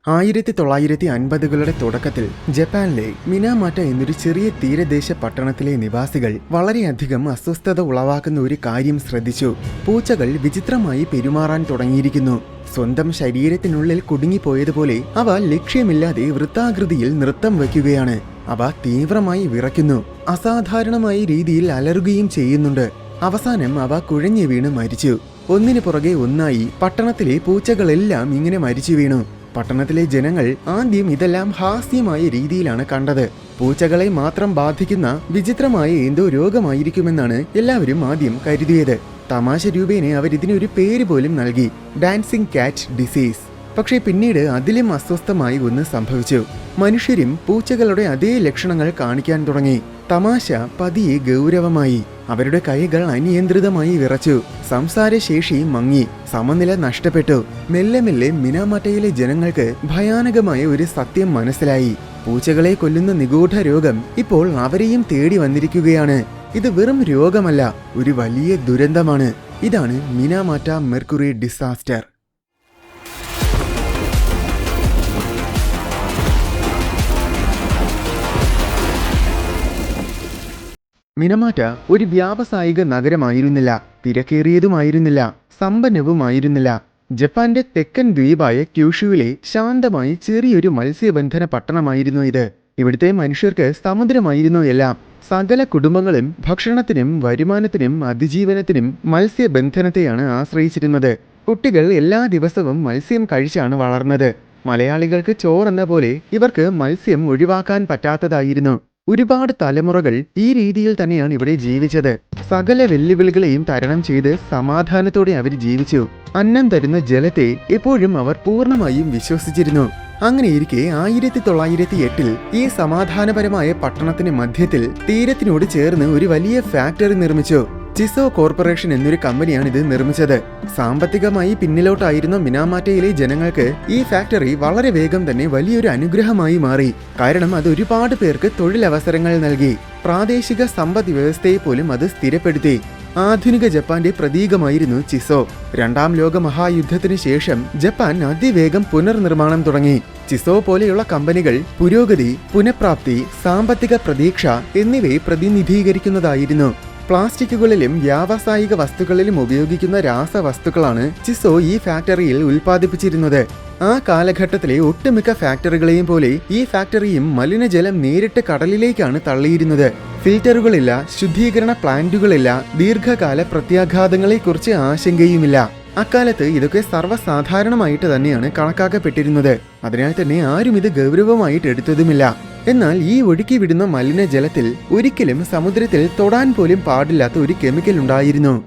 1950കളുടെ തുടക്കത്തിൽ ജപ്പാനിലെ മിനാമാറ്റ എന്നൊരു ചെറിയ തീരദേശ പട്ടണത്തിലെ നിവാസികൾ വളരെയധികം അസ്വസ്ഥത ഉളവാക്കുന്ന ഒരു കാര്യം ശ്രദ്ധിച്ചു. പൂച്ചകൾ വിചിത്രമായി പെരുമാറാൻ തുടങ്ങിയിരിക്കുന്നു. സ്വന്തം ശരീരത്തിനുള്ളിൽ കുടുങ്ങിപ്പോയതുപോലെ അവ ലക്ഷ്യമില്ലാതെ വൃത്താകൃതിയിൽ നൃത്തം വയ്ക്കുകയാണ്. അവ തീവ്രമായി വിറയ്ക്കുന്നു. അസാധാരണമായ രീതിയിൽ അലറുകയും ചെയ്യുന്നുണ്ട്. അവസാനം അവ കുഴഞ്ഞു വീണ് മരിച്ചു. ഒന്നിനു പുറകെ ഒന്നായി പട്ടണത്തിലെ പൂച്ചകളെല്ലാം ഇങ്ങനെ മരിച്ചു വീണു. പട്ടണത്തിലെ ജനങ്ങൾ ആദ്യം ഇതെല്ലാം ഹാസ്യമായ രീതിയിലാണ് കണ്ടത്. പൂച്ചകളെ മാത്രം ബാധിക്കുന്ന വിചിത്രമായ എന്തോ രോഗമായിരിക്കുമെന്നാണ് എല്ലാവരും ആദ്യം കരുതിയത്. തമാശ രൂപേണ അവരിതിനൊരു പേര് പോലും നൽകി, ഡാൻസിംഗ് കാറ്റ് ഡിസീസ്. പക്ഷേ പിന്നീട് അതിലും അസ്വസ്ഥമായി ഒന്ന് സംഭവിച്ചു. മനുഷ്യരും പൂച്ചകളുടെ അതേ ലക്ഷണങ്ങൾ കാണിക്കാൻ തുടങ്ങി. തമാശ പതിയെ ഗൗരവമായി. അവരുടെ കൈകൾ അനിയന്ത്രിതമായി വിറച്ചു. സംസാരശേഷി മങ്ങി. സമനില നഷ്ടപ്പെട്ടു. മെല്ലെ മെല്ലെ മിനാമാറ്റയിലെ ജനങ്ങൾക്ക് ഭയാനകമായ ഒരു സത്യം മനസ്സിലായി. പൂച്ചകളെ കൊല്ലുന്ന നിഗൂഢ രോഗം ഇപ്പോൾ അവരെയും തേടി വന്നിരിക്കുകയാണ്. ഇത് വെറും രോഗമല്ല, ഒരു വലിയ ദുരന്തമാണ്. ഇതാണ് മിനാമാറ്റ മെർക്കുറി ഡിസാസ്റ്റർ. മിനാമാറ്റ ഒരു വ്യാവസായിക നഗരമായിരുന്നില്ല. തിരക്കേറിയതുമായിരുന്നില്ല. സമ്പന്നവുമായിരുന്നില്ല. ജപ്പാന്റെ തെക്കൻ ദ്വീപായ ക്യൂഷുവിലെ ശാന്തമായി ചെറിയൊരു മത്സ്യബന്ധന പട്ടണമായിരുന്നു ഇത്. ഇവിടുത്തെ മനുഷ്യർക്ക് സമുദ്രമായിരുന്നു എല്ലാം. സകല കുടുംബങ്ങളും ഭക്ഷണത്തിനും വരുമാനത്തിനും അതിജീവനത്തിനും മത്സ്യബന്ധനത്തെയാണ് ആശ്രയിച്ചിരുന്നത്. കുട്ടികൾ എല്ലാ ദിവസവും മത്സ്യം കഴിച്ചാണ് വളർന്നത്. മലയാളികൾക്ക് ചോറെന്ന പോലെ ഇവർക്ക് മത്സ്യം ഒഴിവാക്കാൻ പറ്റാത്തതായിരുന്നു. ഒരുപാട് തലമുറകൾ ഈ രീതിയിൽ തന്നെയാണ് ഇവിടെ ജീവിച്ചത്. സകല വെല്ലുവിളികളെയും തരണം ചെയ്ത് സമാധാനത്തോടെ അവർ ജീവിച്ചു. അന്നം തരുന്ന ജലത്തെ എപ്പോഴും അവർ പൂർണ്ണമായും വിശ്വസിച്ചിരുന്നു. അങ്ങനെയിരിക്കെ 1908 ഈ സമാധാനപരമായ പട്ടണത്തിന് മധ്യത്തിൽ തീരത്തിനോട് ചേർന്ന് ഒരു വലിയ ഫാക്ടറി നിർമ്മിച്ചു. ചിസോ കോർപ്പറേഷൻ എന്നൊരു കമ്പനിയാണ് ഇത് നിർമ്മിച്ചത്. സാമ്പത്തികമായി പിന്നിലോട്ടായിരുന്ന മിനാമാറ്റയിലെ ജനങ്ങൾക്ക് ഈ ഫാക്ടറി വളരെ വേഗം തന്നെ വലിയൊരു അനുഗ്രഹമായി മാറി. കാരണം അത് ഒരുപാട് പേർക്ക് തൊഴിലവസരങ്ങൾ നൽകി. പ്രാദേശിക സമ്പദ് വ്യവസ്ഥയെ പോലും അത് സ്ഥിരപ്പെടുത്തി. ആധുനിക ജപ്പാന്റെ പ്രതീകമായിരുന്നു ചിസോ. രണ്ടാം ലോക മഹായുദ്ധത്തിന് ശേഷം ജപ്പാൻ അതിവേഗം പുനർനിർമ്മാണം തുടങ്ങി. ചിസോ പോലെയുള്ള കമ്പനികൾ പുരോഗതി, പുനഃപ്രാപ്തി, സാമ്പത്തിക പ്രതീക്ഷ എന്നിവയെ പ്രതിനിധീകരിക്കുന്നതായിരുന്നു. പ്ലാസ്റ്റിക്കുകളിലും വ്യാവസായിക വസ്തുക്കളിലും ഉപയോഗിക്കുന്ന രാസവസ്തുക്കളാണ് ചിസോ ഈ ഫാക്ടറിയിൽ ഉൽപ്പാദിപ്പിച്ചിരുന്നത്. ആ കാലഘട്ടത്തിലെ ഒട്ടുമിക്ക ഫാക്ടറികളെയും പോലെ ഈ ഫാക്ടറിയും മലിനജലം നേരിട്ട് കടലിലേക്കാണ് തള്ളിയിരുന്നത്. ഫിൽറ്ററുകളില്ല, ശുദ്ധീകരണ പ്ലാന്റുകളില്ല, ദീർഘകാല പ്രത്യാഘാതങ്ങളെക്കുറിച്ച് ആശങ്കയുമില്ല. അക്കാലത്ത് ഇതൊക്കെ സർവ്വസാധാരണമായിട്ട് തന്നെയാണ് കണക്കാക്കപ്പെട്ടിരുന്നത്. അതിനാൽ തന്നെ ആരും ഇത് ഗൗരവമായിട്ട് എടുത്തതുമില്ല. എന്നാൽ ഈ ഒഴുക്കി വിടുന്ന മലിനജലത്തിൽ ഒരിക്കലും സമുദ്രത്തിൽ തൊടാൻ പോലും പാടില്ലാത്ത ഒരു കെമിക്കൽ ഉണ്ടായിരുന്നു.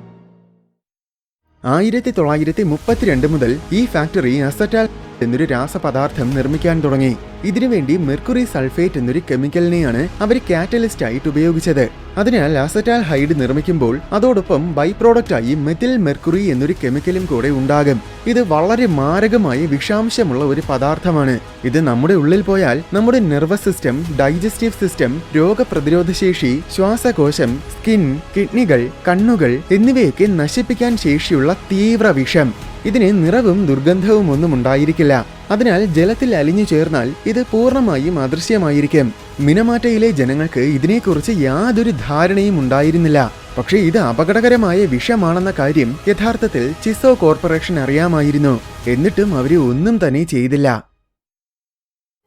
1932 മുതൽ ഈ ഫാക്ടറി അസറ്റാൽ എന്നൊരു രാസപദാർത്ഥം നിർമ്മിക്കാൻ തുടങ്ങി. ഇതിനുവേണ്ടി മെർക്കുറി സൾഫേറ്റ് എന്നൊരു കെമിക്കലിനെയാണ് അവർ കാറ്റലിസ്റ്റ് ആയിട്ട് ഉപയോഗിച്ചത്. അതിനാൽ അസറ്റാൽ ഹൈഡ് നിർമ്മിക്കുമ്പോൾ അതോടൊപ്പം ബൈ പ്രോഡക്റ്റായി മെത്തിൽ മെർക്കുറി എന്നൊരു കെമിക്കലും കൂടെ ഉണ്ടാകും. ഇത് വളരെ മാരകമായ വിഷാംശമുള്ള ഒരു പദാർത്ഥമാണ്. ഇത് നമ്മുടെ ഉള്ളിൽ പോയാൽ നമ്മുടെ നെർവസ് സിസ്റ്റം, ഡൈജസ്റ്റീവ് സിസ്റ്റം, രോഗപ്രതിരോധശേഷി, ശ്വാസകോശം, സ്കിൻ, കിഡ്നികൾ, കണ്ണുകൾ എന്നിവയൊക്കെ നശിപ്പിക്കാൻ ശേഷിയുള്ള തീവ്ര വിഷം. ഇതിന് നിറവും ദുർഗന്ധവും ഒന്നും ഉണ്ടായിരിക്കില്ല. അതിനാൽ ജലത്തിൽ അലിഞ്ഞു ചേർന്നാൽ ഇത് പൂർണ്ണമായും അദൃശ്യമായിരിക്കും. മിനാമാറ്റയിലെ ജനങ്ങൾക്ക് ഇതിനെക്കുറിച്ച് യാതൊരു ധാരണയും ഉണ്ടായിരുന്നില്ല. പക്ഷേ ഇത് അപകടകരമായ വിഷമാണെന്ന കാര്യം യഥാർത്ഥത്തിൽ ചിസോ കോർപ്പറേഷൻ അറിയാമായിരുന്നു. എന്നിട്ടും അവർ ഒന്നും തന്നെ ചെയ്തില്ല.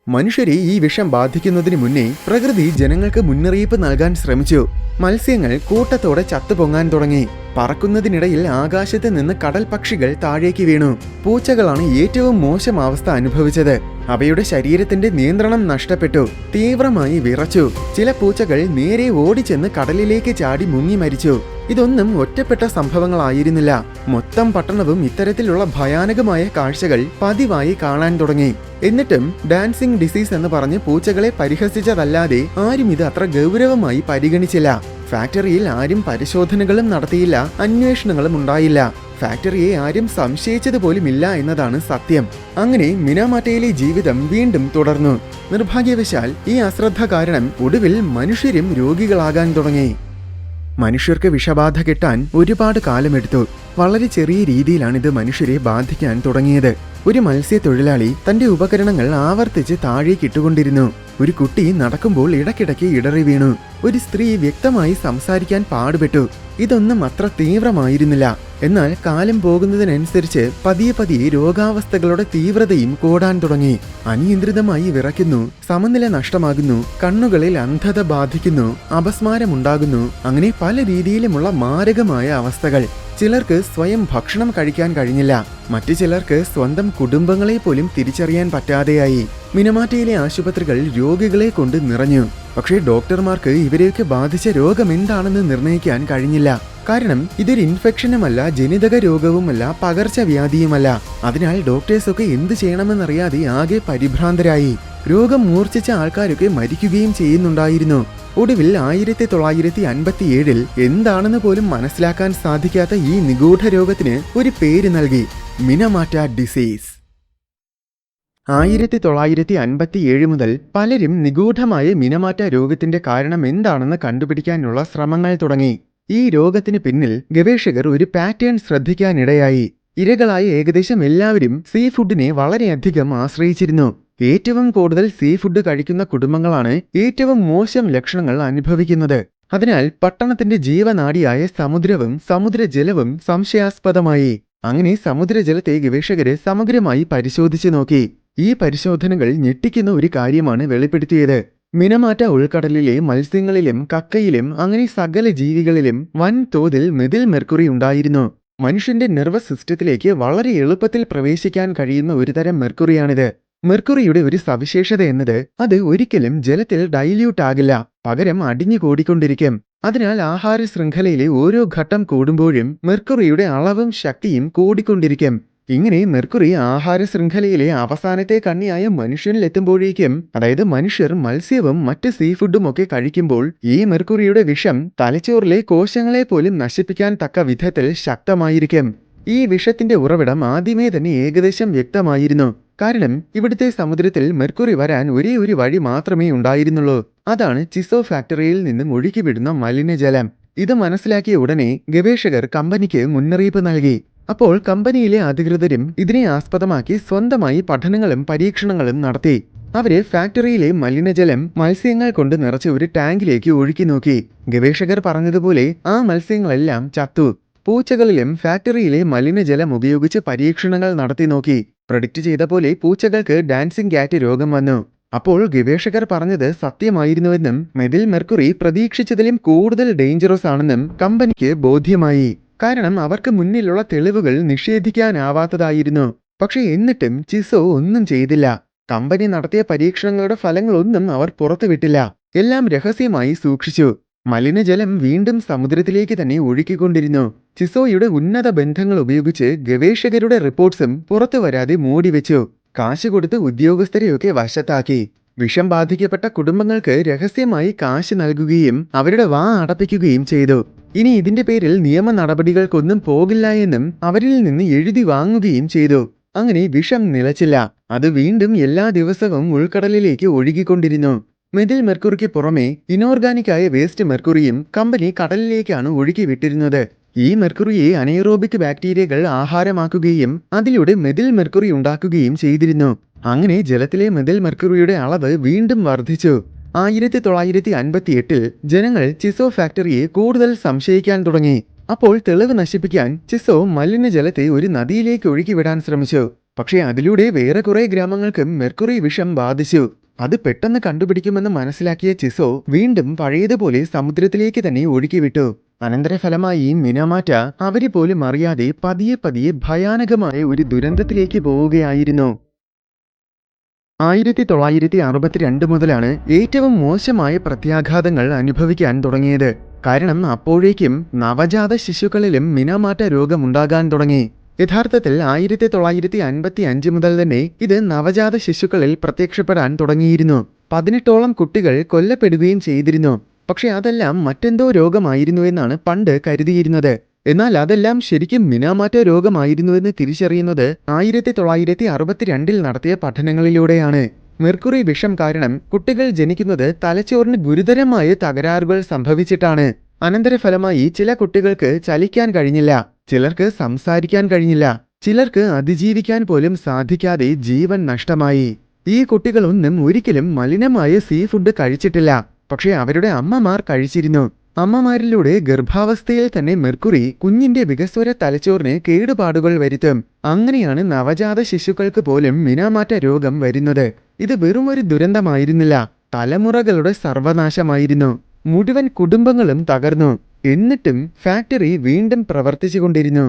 മനുഷ്യരെ ഈ വിഷം ബാധിക്കുന്നതിന് മുന്നേ പ്രകൃതി ജനങ്ങൾക്ക് മുന്നറിയിപ്പ് നൽകാൻ ശ്രമിച്ചു. മത്സ്യങ്ങൾ കൂട്ടത്തോടെ ചത്തുപൊങ്ങാൻ തുടങ്ങി. പറക്കുന്നതിനിടയിൽ ആകാശത്ത് നിന്ന് കടൽ പക്ഷികൾ താഴേക്ക് വീണു. പൂച്ചകളാണ് ഏറ്റവും മോശം അവസ്ഥ അനുഭവിച്ചത്. അവയുടെ ശരീരത്തിന്റെ നിയന്ത്രണം നഷ്ടപ്പെട്ടു. തീവ്രമായി വിറച്ചു. ചില പൂച്ചകൾ നേരെ ഓടിച്ചെന്ന് കടലിലേക്ക് ചാടി മുങ്ങി മരിച്ചു. ഇതൊന്നും ഒറ്റപ്പെട്ട സംഭവങ്ങളായിരുന്നില്ല. മൊത്തം പട്ടണവും ഇത്തരത്തിലുള്ള ഭയാനകമായ കാഴ്ചകൾ പതിവായി കാണാൻ തുടങ്ങി. എന്നിട്ടും ഡാൻസിംഗ് ഡിസീസ് എന്ന് പറഞ്ഞ് പൂച്ചകളെ പരിഹസിച്ചതല്ലാതെ ആരും ഇത് അത്ര ഗൗരവമായി പരിഗണിച്ചില്ല. ഫാക്ടറിയിൽ ആരും പരിശോധനകളും നടത്തിയില്ല, അന്വേഷണങ്ങളും ഉണ്ടായില്ല. ഫാക്ടറിയെ ആരും സംശയിച്ചതുപോലുമില്ല എന്നതാണ് സത്യം. അങ്ങനെ മിനാമാറ്റയിലെ ജീവിതം വീണ്ടും തുടർന്നു. നിർഭാഗ്യവശാൽ ഈ അശ്രദ്ധ കാരണം ഒടുവിൽ മനുഷ്യരും രോഗികളാകാൻ തുടങ്ങി. മനുഷ്യർക്ക് വിഷബാധ കിട്ടാൻ ഒരുപാട് കാലമെടുത്തു. വളരെ ചെറിയ രീതിയിലാണിത് മനുഷ്യരെ ബാധിക്കാൻ തുടങ്ങിയത്. ഒരു മത്സ്യത്തൊഴിലാളി തന്റെ ഉപകരണങ്ങൾ ആവർത്തിച്ച് താഴേക്കിട്ടുകൊണ്ടിരുന്നു. ഒരു കുട്ടി നടക്കുമ്പോൾ ഇടയ്ക്കിടയ്ക്ക് ഇടറി വീണു. ഒരു സ്ത്രീ വ്യക്തമായി സംസാരിക്കാൻ പാടുപെട്ടു. ഇതൊന്നും അത്ര തീവ്രമായിരുന്നില്ല. എന്നാൽ കാലം പോകുന്നതിനനുസരിച്ച് പതിയെ പതിയെ രോഗാവസ്ഥകളുടെ തീവ്രതയും കൂടാൻ തുടങ്ങി. അനിയന്ത്രിതമായി വിറയ്ക്കുന്നു, സമനില നഷ്ടമാകുന്നു, കണ്ണുകളിൽ അന്ധത ബാധിക്കുന്നു, അപസ്മാരമുണ്ടാകുന്നു. അങ്ങനെ പല രീതിയിലുമുള്ള മാരകമായ അവസ്ഥകൾ. ചിലർക്ക് സ്വയം ഭക്ഷണം കഴിക്കാൻ കഴിഞ്ഞില്ല. മറ്റു ചിലർക്ക് സ്വന്തം കുടുംബങ്ങളെ പോലും തിരിച്ചറിയാൻ പറ്റാതെയായി. മിനമാറ്റയിലെ ആശുപത്രികൾ രോഗികളെ കൊണ്ട് നിറഞ്ഞു. പക്ഷേ ഡോക്ടർമാർക്ക് ഇവരെയൊക്കെ ബാധിച്ച രോഗം എന്താണെന്ന് നിർണ്ണയിക്കാൻ കഴിഞ്ഞില്ല. കാരണം ഇതൊരു ഇൻഫെക്ഷനുമല്ല, ജനിതക രോഗവുമല്ല, പകർച്ചവ്യാധിയുമല്ല. അതിനാൽ ഡോക്ടേഴ്സൊക്കെ എന്ത് ചെയ്യണമെന്നറിയാതെ ആകെ പരിഭ്രാന്തരായി. രോഗം മൂർച്ഛിച്ച ആൾക്കാരൊക്കെ മരിക്കുകയും ചെയ്യുന്നുണ്ടായിരുന്നു. ഒടുവിൽ 1957 എന്താണെന്ന് പോലും മനസ്സിലാക്കാൻ സാധിക്കാത്ത ഈ നിഗൂഢ രോഗത്തിന് ഒരു പേര് നൽകി: മിനമാറ്റ ഡിസീസ്. 1957 മുതൽ പലരും നിഗൂഢമായ മിനമാറ്റ രോഗത്തിന്റെ കാരണം എന്താണെന്ന് കണ്ടുപിടിക്കാനുള്ള ശ്രമങ്ങൾ തുടങ്ങി. ഈ രോഗത്തിന് പിന്നിൽ ഗവേഷകർ ഒരു പാറ്റേൺ ശ്രദ്ധിക്കാനിടയായി. ഇരകളായ ഏകദേശം എല്ലാവരും സീ ഫുഡിനെ വളരെയധികം ആശ്രയിച്ചിരുന്നു. ഏറ്റവും കൂടുതൽ സീ ഫുഡ് കഴിക്കുന്ന കുടുംബങ്ങളാണ് ഏറ്റവും മോശം ലക്ഷണങ്ങൾ അനുഭവിക്കുന്നത്. അതിനാൽ പട്ടണത്തിന്റെ ജീവനാഡിയായ സമുദ്രവും സമുദ്രജലവും സംശയാസ്പദമായി. അങ്ങനെ സമുദ്രജലത്തെ ഗവേഷകര് സമഗ്രമായി പരിശോധിച്ചു നോക്കി. ഈ പരിശോധനകൾ ഞെട്ടിക്കുന്ന ഒരു കാര്യമാണ് വെളിപ്പെടുത്തിയത്. മിനമാറ്റ ഉൾക്കടലിലെ മത്സ്യങ്ങളിലും കക്കയിലും അങ്ങനെ സകല ജീവികളിലും വൻതോതിൽ മെഥിൽ മെർക്കുറി ഉണ്ടായിരുന്നു. മനുഷ്യന്റെ നെർവസ് സിസ്റ്റത്തിലേക്ക് വളരെ എളുപ്പത്തിൽ പ്രവേശിക്കാൻ കഴിയുന്ന ഒരുതരം മെർക്കുറിയാണിത്. മെർക്കുറിയുടെ ഒരു സവിശേഷത എന്നത് അത് ഒരിക്കലും ജലത്തിൽ ഡൈല്യൂട്ട് ആകില്ല, പകരം അടിഞ്ഞു കൂടിക്കൊണ്ടിരിക്കും. അതിനാൽ ആഹാര ശൃംഖലയിലെ ഓരോ ഘട്ടം കൂടുമ്പോഴും മെർക്കുറിയുടെ അളവും ശക്തിയും കൂടിക്കൊണ്ടിരിക്കും. ഇങ്ങനെ മെർക്കുറി ആഹാര ശൃംഖലയിലെ അവസാനത്തെ കണ്ണിയായ മനുഷ്യനിലെത്തുമ്പോഴേക്കും, അതായത് മനുഷ്യർ മത്സ്യവും മറ്റ് സീ ഫുഡും ഒക്കെ കഴിക്കുമ്പോൾ, ഈ മെർക്കുറിയുടെ വിഷം തലച്ചോറിലെ കോശങ്ങളെ പോലും നശിപ്പിക്കാൻ തക്ക വിധത്തിൽ ശക്തമായിരിക്കും. ഈ വിഷത്തിന്റെ ഉറവിടം ആദ്യമേ തന്നെ ഏകദേശം വ്യക്തമായിരുന്നു. കാരണം ഇവിടുത്തെ സമുദ്രത്തിൽ മെർക്കുറി വരാൻ ഒരേ ഒരു വഴി മാത്രമേ ഉണ്ടായിരുന്നുള്ളൂ. അതാണ് ചിസോ ഫാക്ടറിയിൽ നിന്നും ഒഴുക്കിവിടുന്ന മലിനജലം. ഇത് മനസ്സിലാക്കിയ ഉടനെ ഗവേഷകർ കമ്പനിക്ക് മുന്നറിയിപ്പ് നൽകി. അപ്പോൾ കമ്പനിയിലെ അധികൃതരും ഇതിനെ ആസ്പദമാക്കി സ്വന്തമായി പഠനങ്ങളും പരീക്ഷണങ്ങളും നടത്തി. അവര് ഫാക്ടറിയിലെ മലിനജലം മത്സ്യങ്ങൾ കൊണ്ട് നിറച്ച് ഒരു ടാങ്കിലേക്ക് ഒഴുക്കി നോക്കി. ഗവേഷകർ പറഞ്ഞതുപോലെ ആ മത്സ്യങ്ങളെല്ലാം ചത്തു. പൂച്ചകളിലും ഫാക്ടറിയിലെ മലിനജലം ഉപയോഗിച്ച് പരീക്ഷണങ്ങൾ നടത്തി നോക്കി. പ്രഡിക്റ്റ് ചെയ്ത പോലെ പൂച്ചകൾക്ക് ഡാൻസിംഗ് ക്യാറ്റ് രോഗം വന്നു. അപ്പോൾ ഗവേഷകർ പറഞ്ഞത് സത്യമായിരുന്നുവെന്നും മെഥിൽ മെർക്കുറി പ്രതീക്ഷിച്ചതിലും കൂടുതൽ ഡേഞ്ചറസ് ആണെന്നും കമ്പനിക്ക് ബോധ്യമായി. കാരണം അവർക്ക് മുന്നിലുള്ള തെളിവുകൾ നിഷേധിക്കാനാവാത്തതായിരുന്നു. പക്ഷെ എന്നിട്ടും ചിസോ ഒന്നും ചെയ്തില്ല. കമ്പനി നടത്തിയ പരീക്ഷണങ്ങളുടെ ഫലങ്ങളൊന്നും അവർ പുറത്തുവിട്ടില്ല. എല്ലാം രഹസ്യമായി സൂക്ഷിച്ചു. മലിനജലം വീണ്ടും സമുദ്രത്തിലേക്ക് തന്നെ ഒഴുക്കിക്കൊണ്ടിരുന്നു. ചിസോയുടെ ഉന്നത ബന്ധങ്ങൾ ഉപയോഗിച്ച് ഗവേഷകരുടെ റിപ്പോർട്ട്സും പുറത്തു വരാതെ മൂടിവെച്ചു. കാശ് കൊടുത്ത് ഉദ്യോഗസ്ഥരെയൊക്കെ വശത്താക്കി. വിഷം ബാധിക്കപ്പെട്ട കുടുംബങ്ങൾക്ക് രഹസ്യമായി കാശ് നൽകുകയും അവരുടെ വാ അടപ്പിക്കുകയും ചെയ്തു. ഇനി ഇതിന്റെ പേരിൽ നിയമ നടപടികൾക്കൊന്നും പോകില്ല എന്നും അവരിൽ നിന്ന് എഴുതി വാങ്ങുകയും ചെയ്തു. അങ്ങനെ വിഷം നിലച്ചില്ല. അത് വീണ്ടും എല്ലാ ദിവസവും ഉൾക്കടലിലേക്ക് ഒഴുകിക്കൊണ്ടിരുന്നു. മെഥിൽ മെർക്കുറിക്ക് പുറമെ ഇനോർഗാനിക്കായ വേസ്റ്റ് മെർക്കുറിയും കമ്പനി കടലിലേക്കാണ് ഒഴുക്കി വിട്ടിരുന്നത്. ഈ മെർക്കുറിയെ അനൈറോബിക് ബാക്ടീരിയകൾ ആഹാരമാക്കുകയും അതിലൂടെ മെഥിൽ മെർക്കുറി ഉണ്ടാക്കുകയും ചെയ്തിരുന്നു. അങ്ങനെ ജലത്തിലെ മെഥിൽ മെർക്കുറിയുടെ അളവ് വീണ്ടും വർദ്ധിച്ചു. 1958 ജനങ്ങൾ ചിസോ ഫാക്ടറിയെ കൂടുതൽ സംശയിക്കാൻ തുടങ്ങി. അപ്പോൾ തെളിവ് നശിപ്പിക്കാൻ ചിസോ മലിനജലത്തെ ഒരു നദിയിലേക്ക് ഒഴുക്കിവിടാൻ ശ്രമിച്ചു. പക്ഷേ അതിലൂടെ വേറെ കുറെ ഗ്രാമങ്ങൾക്കും മെർക്കുറി വിഷം ബാധിച്ചു. അത് പെട്ടെന്ന് കണ്ടുപിടിക്കുമെന്ന് മനസ്സിലാക്കിയ ചിസോ വീണ്ടും പഴയതുപോലെ സമുദ്രത്തിലേക്ക് തന്നെ ഒഴുക്കിവിട്ടു. അനന്തരഫലമായി മിനമാറ്റ അവരെ പോലും അറിയാതെ പതിയെ പതിയെ ഭയാനകമായ ഒരു ദുരന്തത്തിലേക്ക് പോവുകയായിരുന്നു. 1962 മുതലാണ് ഏറ്റവും മോശമായ പ്രത്യാഘാതങ്ങൾ അനുഭവിക്കാൻ തുടങ്ങിയത്. കാരണം അപ്പോഴേക്കും നവജാത ശിശുക്കളിലും മിനമാറ്റ രോഗമുണ്ടാകാൻ തുടങ്ങി. യഥാർത്ഥത്തിൽ 1955 മുതൽ തന്നെ ഇത് നവജാത ശിശുക്കളിൽ പ്രത്യക്ഷപ്പെടാൻ തുടങ്ങിയിരുന്നു. 18ഓളം കുട്ടികൾ കൊല്ലപ്പെടുകയും ചെയ്തിരുന്നു. പക്ഷെ അതെല്ലാം മറ്റെന്തോ രോഗമായിരുന്നുവെന്നാണ് പണ്ട് കരുതിയിരുന്നത്. എന്നാൽ അതെല്ലാം ശരിക്കും മിനമാറ്റ രോഗമായിരുന്നുവെന്ന് തിരിച്ചറിയുന്നത് 1962 നടത്തിയ പഠനങ്ങളിലൂടെയാണ്. മെർക്കുറി വിഷം കാരണം കുട്ടികൾ ജനിക്കുന്നത് തലച്ചോറിന് ഗുരുതരമായ തകരാറുകൾ സംഭവിച്ചിട്ടാണ്. അനന്തരഫലമായി ചില കുട്ടികൾക്ക് ചലിക്കാൻ കഴിഞ്ഞില്ല, ചിലർക്ക് സംസാരിക്കാൻ കഴിഞ്ഞില്ല, ചിലർക്ക് അതിജീവിക്കാൻ പോലും സാധിക്കാതെ ജീവൻ നഷ്ടമായി. ഈ കുട്ടികളൊന്നും ഒരിക്കലും മലിനമായ സീ ഫുഡ് കഴിച്ചിട്ടില്ല. പക്ഷേ അവരുടെ അമ്മമാർ കഴിച്ചിരുന്നു. അമ്മമാരിലൂടെ ഗർഭാവസ്ഥയിൽ തന്നെ മെർക്കുറി കുഞ്ഞിന്റെ വികസ്വര തലച്ചോറിന് കേടുപാടുകൾ വരുത്തും. അങ്ങനെയാണ് നവജാത ശിശുക്കൾക്ക് പോലും മിനാമാറ്റ രോഗം വരുന്നത്. ഇത് വെറുമൊരു ദുരന്തമായിരുന്നില്ല, തലമുറകളുടെ സർവനാശമായിരുന്നു. മുഴുവൻ കുടുംബങ്ങളും തകർന്നു. എന്നിട്ടും ഫാക്ടറി വീണ്ടും പ്രവർത്തിച്ചുകൊണ്ടിരുന്നു.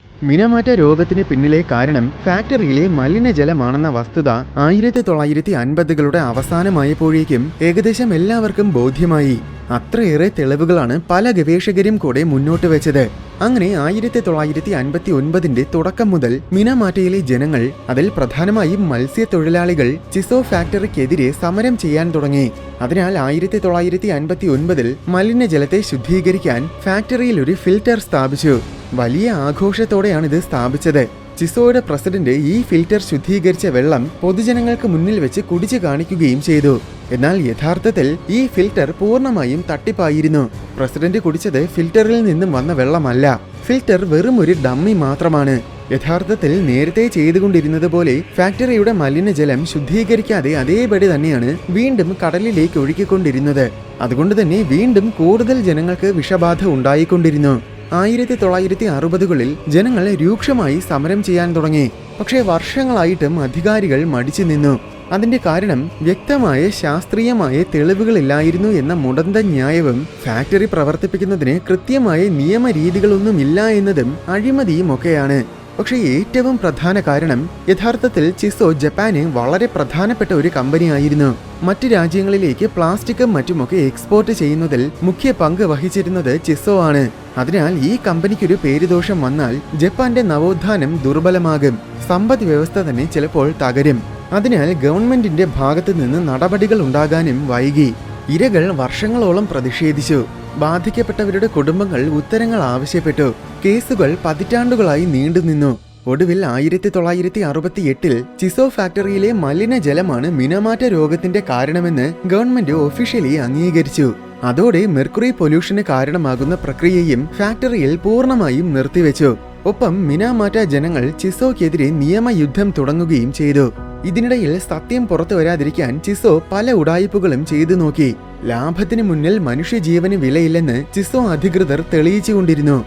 മിനാമാറ്റ രോഗത്തിന് പിന്നിലെ കാരണം ഫാക്ടറിയിലെ മലിനജലമാണെന്ന വസ്തുത 1950കളുടെ അവസാനമായപ്പോഴേക്കും ഏകദേശം എല്ലാവർക്കും ബോധ്യമായി. അത്രയേറെ തെളിവുകളാണ് പല ഗവേഷകരും കൂടെ മുന്നോട്ട് വെച്ചത്. അങ്ങനെ 1959ന്റെ തുടക്കം മുതൽ മിനാമാറ്റയിലെ ജനങ്ങൾ, അതിൽ പ്രധാനമായും മത്സ്യത്തൊഴിലാളികൾ, ചിസോ ഫാക്ടറിക്കെതിരെ സമരം ചെയ്യാൻ തുടങ്ങി. അതിനാൽ 1959ൽ മലിനജലത്തെ ശുദ്ധീകരിക്കാൻ ഫാക്ടറിയിൽ ഒരു ഫിൽറ്റർ സ്ഥാപിച്ചു. വലിയ ആഘോഷത്തോടെയാണ് ഇത് സ്ഥാപിച്ചത്. ചിസോയുടെ പ്രസിഡന്റ് ഈ ഫിൽറ്റർ ശുദ്ധീകരിച്ച വെള്ളം പൊതുജനങ്ങൾക്ക് മുന്നിൽ വെച്ച് കുടിച്ചു കാണിക്കുകയും ചെയ്തു. എന്നാൽ യഥാർത്ഥത്തിൽ ഈ ഫിൽറ്റർ പൂർണ്ണമായും തട്ടിപ്പായിരുന്നു. പ്രസിഡന്റ് കുടിച്ചത് ഫിൽറ്ററിൽ നിന്നും വന്ന വെള്ളമല്ല. ഫിൽറ്റർ വെറും ഒരു ഡമ്മി മാത്രമാണ്. യഥാർത്ഥത്തിൽ നേരത്തെ ചെയ്തുകൊണ്ടിരുന്നത് പോലെ ഫാക്ടറിയുടെ മലിനജലം ശുദ്ധീകരിക്കാതെ അതേപടി തന്നെയാണ് വീണ്ടും കടലിലേക്ക് ഒഴുക്കിക്കൊണ്ടിരുന്നത്. അതുകൊണ്ട് തന്നെ വീണ്ടും കൂടുതൽ ജനങ്ങൾക്ക് വിഷബാധ ഉണ്ടായിക്കൊണ്ടിരുന്നു. 1960കളിൽ ജനങ്ങൾ രൂക്ഷമായി സമരം ചെയ്യാൻ തുടങ്ങി. പക്ഷേ വർഷങ്ങളായിട്ടും അധികാരികൾ മടിച്ചു നിന്നു. അതിന്റെ കാരണം വ്യക്തമായ ശാസ്ത്രീയമായ തെളിവുകളില്ലായിരുന്നു എന്ന മുടന്ത ന്യായവും ഫാക്ടറി പ്രവർത്തിപ്പിക്കുന്നതിന് കൃത്യമായ നിയമരീതികളൊന്നുമില്ല എന്നതും അഴിമതിയും ഒക്കെയാണ്. പക്ഷേ ഏറ്റവും പ്രധാന കാരണം യഥാർത്ഥത്തിൽ ചിസോ ജപ്പാന് വളരെ പ്രധാനപ്പെട്ട ഒരു കമ്പനിയായിരുന്നു. മറ്റ് രാജ്യങ്ങളിലേക്ക് പ്ലാസ്റ്റിക്കും മറ്റുമൊക്കെ എക്സ്പോർട്ട് ചെയ്യുന്നതിൽ മുഖ്യ പങ്ക് വഹിച്ചിരുന്നത് ചിസോ ആണ്. അതിനാൽ ഈ കമ്പനിക്കൊരു പേരുദോഷം വന്നാൽ ജപ്പാന്റെ നവോത്ഥാനം ദുർബലമാകും, സമ്പദ് വ്യവസ്ഥ തന്നെ ചിലപ്പോൾ തകരും. അതിനാൽ ഗവൺമെന്റിന്റെ ഭാഗത്തു നിന്ന് നടപടികൾ ഉണ്ടാകാനും വൈകി. ഇരകൾ വർഷങ്ങളോളം പ്രതിഷേധിച്ചു. ബാധിക്കപ്പെട്ടവരുടെ കുടുംബങ്ങൾ ഉത്തരങ്ങൾ ആവശ്യപ്പെട്ടു. കേസുകൾ പതിറ്റാണ്ടുകളായി നീണ്ടുനിന്നു. ഒടുവിൽ 1968ൽ ചിസോ ഫാക്ടറിയിലെ മലിനജലമാണ് മിനാമാറ്റ രോഗത്തിന്റെ കാരണമെന്ന് ഗവൺമെന്റ് ഒഫീഷ്യലി അംഗീകരിച്ചു. അതോടെ മെർക്കുറി പൊല്യൂഷന് കാരണമാകുന്ന പ്രക്രിയയും ഫാക്ടറിയിൽ പൂർണ്ണമായും നിർത്തിവെച്ചു. ഒപ്പം മിനാമാറ്റ ജനങ്ങൾ ചിസോക്കെതിരെ നിയമയുദ്ധം തുടങ്ങുകയും ചെയ്തു. ഇതിനിടയിൽ സത്യം പുറത്തു വരാതിരിക്കാൻ ചിസോ പല ഉഡായിപ്പുകളും ചെയ്തു നോക്കി. ലാഭത്തിന് മുന്നിൽ മനുഷ്യജീവന് വിലയില്ലെന്ന് ചിസോ അധികൃതർ തെളിയിച്ചുകൊണ്ടിരുന്നു.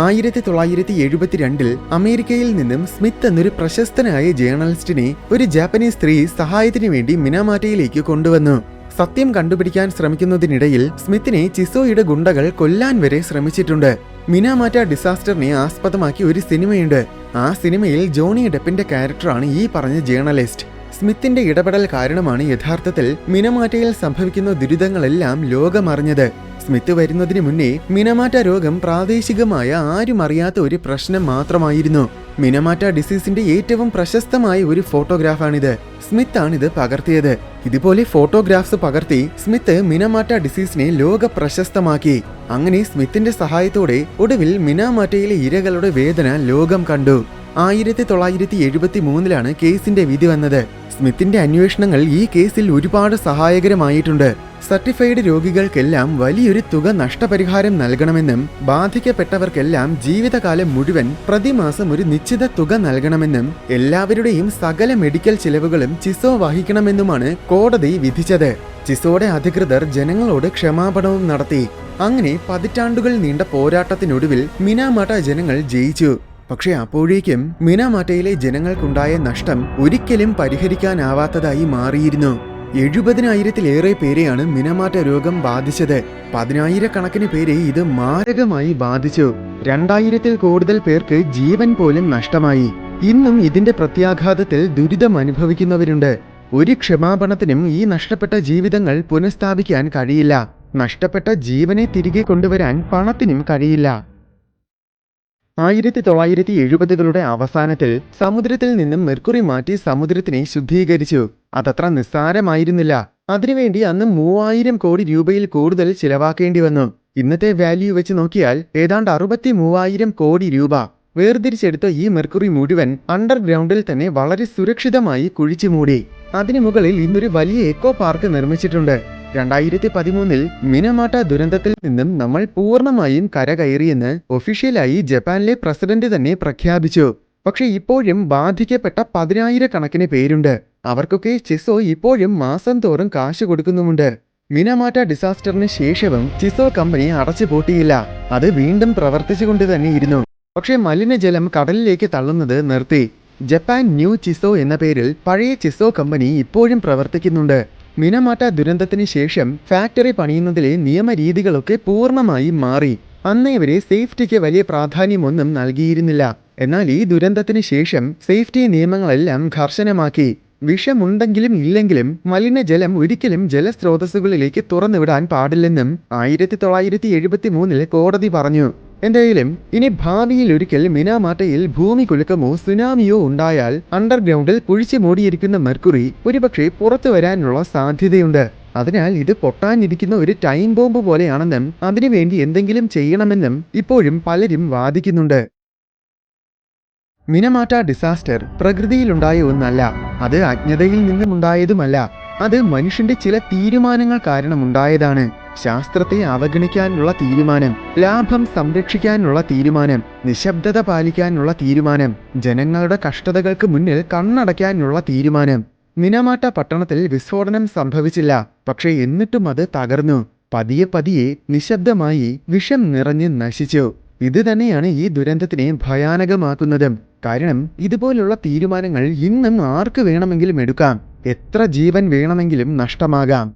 1972ൽ അമേരിക്കയിൽ നിന്നും സ്മിത്ത് എന്നൊരു പ്രശസ്തനായ ജേർണലിസ്റ്റിനെ ഒരു ജാപ്പനീസ് സ്ത്രീ സഹായത്തിനു വേണ്ടി മിനാമാറ്റയിലേക്ക് കൊണ്ടുവന്നു. സത്യം കണ്ടുപിടിക്കാൻ ശ്രമിക്കുന്നതിനിടയിൽ സ്മിത്തിനെ ചിസോയുടെ ഗുണ്ടകൾ കൊല്ലാൻ വരെ ശ്രമിച്ചിട്ടുണ്ട്. മിനാമാറ്റ ഡിസാസ്റ്ററിനെ ആസ്പദമാക്കി ഒരു സിനിമയുണ്ട്. ആ സിനിമയിൽ ജോണി ഡെപ്പിന്റെ ക്യാരക്ടറാണ് ഈ പറഞ്ഞ ജേർണലിസ്റ്റ്. സ്മിത്തിന്റെ ഇടപെടൽ കാരണമാണ് യഥാർത്ഥത്തിൽ മിനാമാറ്റയിൽ സംഭവിക്കുന്ന ദുരിതങ്ങളെല്ലാം ലോകമറിഞ്ഞത്. സ്മിത്ത് വരുന്നതിന് മുന്നേ മിനാമാറ്റ രോഗം പ്രാദേശികമായ ആരും അറിയാത്ത ഒരു പ്രശ്നം മാത്രമായിരുന്നു. മിനാമാറ്റ ഡിസീസിന്റെ ഏറ്റവും പ്രശസ്തമായ ഒരു ഫോട്ടോഗ്രാഫാണിത്. സ്മിത്താണിത് പകർത്തിയത്. ഇതുപോലെ ഫോട്ടോഗ്രാഫ്സ് പകർത്തി സ്മിത്ത് മിനാമാറ്റ ഡിസീസിനെ ലോക പ്രശസ്തമാക്കി. അങ്ങനെ സ്മിത്തിന്റെ സഹായത്തോടെ ഒടുവിൽ മിനാമാറ്റയിലെ ഇരകളുടെ വേദന ലോകം കണ്ടു. 1973ലാണ് കേസിന്റെ വിധി വന്നത്. സ്മിത്തിന്റെ അന്വേഷണങ്ങൾ ഈ കേസിൽ ഒരുപാട് സഹായകരമായിട്ടുണ്ട്. സർട്ടിഫൈഡ് രോഗികൾക്കെല്ലാം വലിയൊരു തുക നഷ്ടപരിഹാരം നൽകണമെന്നും ബാധിക്കപ്പെട്ടവർക്കെല്ലാം ജീവിതകാലം മുഴുവൻ പ്രതിമാസം ഒരു നിശ്ചിത തുക നൽകണമെന്നും എല്ലാവരുടെയും സകല മെഡിക്കൽ ചിലവുകളും ചിസോ വഹിക്കണമെന്നുമാണ് കോടതി വിധിച്ചത്. ചിസോയുടെ അധികൃതർ ജനങ്ങളോട് ക്ഷമാപണവും നടത്തി. അങ്ങനെ പതിറ്റാണ്ടുകൾ നീണ്ട പോരാട്ടത്തിനൊടുവിൽ മിനാമാറ്റ ജനങ്ങൾ ജയിച്ചു. പക്ഷെ അപ്പോഴേക്കും മിനാമാറ്റയിലെ ജനങ്ങൾക്കുണ്ടായ നഷ്ടം ഒരിക്കലും പരിഹരിക്കാനാവാത്തതായി മാറിയിരുന്നു. 70,000-ലേറെ പേരെയാണ് മിനാമാറ്റ രോഗം ബാധിച്ചത്. 10,000-കണക്കിന് പേരെ ഇത് മാരകമായി ബാധിച്ചു. 2,000-ൽ കൂടുതൽ പേർക്ക് ജീവൻ പോലും നഷ്ടമായി. ഇന്നും ഇതിന്റെ പ്രത്യാഘാതത്തിൽ ദുരിതം അനുഭവിക്കുന്നവരുണ്ട്. ഒരു ക്ഷമാപണത്തിനും ഈ നഷ്ടപ്പെട്ട ജീവിതങ്ങൾ പുനഃസ്ഥാപിക്കാൻ കഴിയില്ല. നഷ്ടപ്പെട്ട ജീവനെ തിരികെ കൊണ്ടുവരാൻ പണത്തിനും കഴിയില്ല. 1970കളുടെ അവസാനത്തിൽ സമുദ്രത്തിൽ നിന്നും മെർക്കുറി മാറ്റി സമുദ്രത്തിനെ ശുദ്ധീകരിച്ചു. അതത്ര നിസ്സാരമായിരുന്നില്ല. അതിനുവേണ്ടി അന്ന് 3,000 കോടി രൂപയിൽ കൂടുതൽ ചിലവാക്കേണ്ടി വന്നു. ഇന്നത്തെ വാല്യൂ വെച്ച് നോക്കിയാൽ ഏതാണ്ട് 63,000 കോടി രൂപ. വേർതിരിച്ചെടുത്ത ഈ മെർക്കുറി മുഴുവൻ അണ്ടർഗ്രൗണ്ടിൽ തന്നെ വളരെ സുരക്ഷിതമായി കുഴിച്ചു മൂടി. അതിനു മുകളിൽ ഇന്നൊരു വലിയ എക്കോ പാർക്ക് നിർമ്മിച്ചിട്ടുണ്ട്. 2013 മിനമാട്ട ദുരന്തത്തിൽ നിന്നും നമ്മൾ പൂർണ്ണമായും കരകയറിയെന്ന് ഒഫീഷ്യലായി ജപ്പാനിലെ പ്രസിഡന്റ് തന്നെ പ്രഖ്യാപിച്ചു. പക്ഷെ ഇപ്പോഴും ബാധിക്കപ്പെട്ട 10,000-കണക്കിന് പേരുണ്ട്. അവർക്കൊക്കെ ചിസോ ഇപ്പോഴും മാസം തോറും കാശ് കൊടുക്കുന്നുമുണ്ട്. മിനമാട്ട ഡിസാസ്റ്ററിന് ശേഷവും ചിസോ കമ്പനി അടച്ചുപൂട്ടിയില്ല. അത് വീണ്ടും പ്രവർത്തിച്ചുകൊണ്ട് തന്നെയിരുന്നു. പക്ഷേ മലിനജലം കടലിലേക്ക് തള്ളുന്നത് നിർത്തി. ജപ്പാൻ ന്യൂ ചിസോ എന്ന പേരിൽ പഴയ ചിസോ കമ്പനി ഇപ്പോഴും പ്രവർത്തിക്കുന്നുണ്ട്. മിനമാട്ട ദുരന്തത്തിന് ശേഷം ഫാക്ടറി പണിയുന്നതിലെ നിയമരീതികളൊക്കെ പൂർണ്ണമായും മാറി. അന്നേവരെ സേഫ്റ്റിക്ക് വലിയ പ്രാധാന്യമൊന്നും നൽകിയിരുന്നില്ല. എന്നാൽ ഈ ദുരന്തത്തിന് ശേഷം സേഫ്റ്റി നിയമങ്ങളെല്ലാം കർശനമാക്കി. വിഷമുണ്ടെങ്കിലും ഇല്ലെങ്കിലും മലിനജലം ഒരിക്കലും ജലസ്രോതസ്സുകളിലേക്ക് തുറന്നുവിടാൻ പാടില്ലെന്നും 1973 കോടതി പറഞ്ഞു. എന്തായാലും ഇനി ഭാവിയിൽ ഒരിക്കൽ മിനമാട്ടയിൽ ഭൂമികുലുക്കമോ സുനാമിയോ ഉണ്ടായാൽ അണ്ടർഗ്രൗണ്ടിൽ കുഴിച്ചു മൂടിയിരിക്കുന്ന മെർക്കുറി ഒരുപക്ഷെ പുറത്തു വരാനുള്ള സാധ്യതയുണ്ട്. അതിനാൽ ഇത് പൊട്ടാനിരിക്കുന്ന ഒരു ടൈം ബോംബ് പോലെയാണെന്നും അതിനുവേണ്ടി എന്തെങ്കിലും ചെയ്യണമെന്നും ഇപ്പോഴും പലരും വാദിക്കുന്നുണ്ട്. മിനമാട്ട ഡിസാസ്റ്റർ പ്രകൃതിയിലുണ്ടായ ഒന്നല്ല. അത് അജ്ഞതയിൽ നിന്നുമുണ്ടായതുമല്ല. അത് മനുഷ്യന്റെ ചില തീരുമാനങ്ങൾ കാരണമുണ്ടായതാണ്. ശാസ്ത്രത്തെ അവഗണിക്കാനുള്ള തീരുമാനം, ലാഭം സംരക്ഷിക്കാനുള്ള തീരുമാനം, നിശബ്ദത പാലിക്കാനുള്ള തീരുമാനം, ജനങ്ങളുടെ കഷ്ടതകൾക്ക് മുന്നിൽ കണ്ണടയ്ക്കാനുള്ള തീരുമാനം. മിനമാട്ട പട്ടണത്തിൽ വിസ്ഫോടനം സംഭവിച്ചില്ല. പക്ഷേ എന്നിട്ടും അത് തകർന്നു. പതിയെ പതിയെ നിശബ്ദമായി വിഷം നിറഞ്ഞ് നശിച്ചു. ഇത് തന്നെയാണ് ഈ ദുരന്തത്തിനെ ഭയാനകമാക്കുന്നതും. കാരണം ഇതുപോലുള്ള തീരുമാനങ്ങൾ ഇന്നും ആർക്ക് വേണമെങ്കിലും എടുക്കാം. എത്ര ജീവൻ വേണമെങ്കിലും നഷ്ടമാകാം.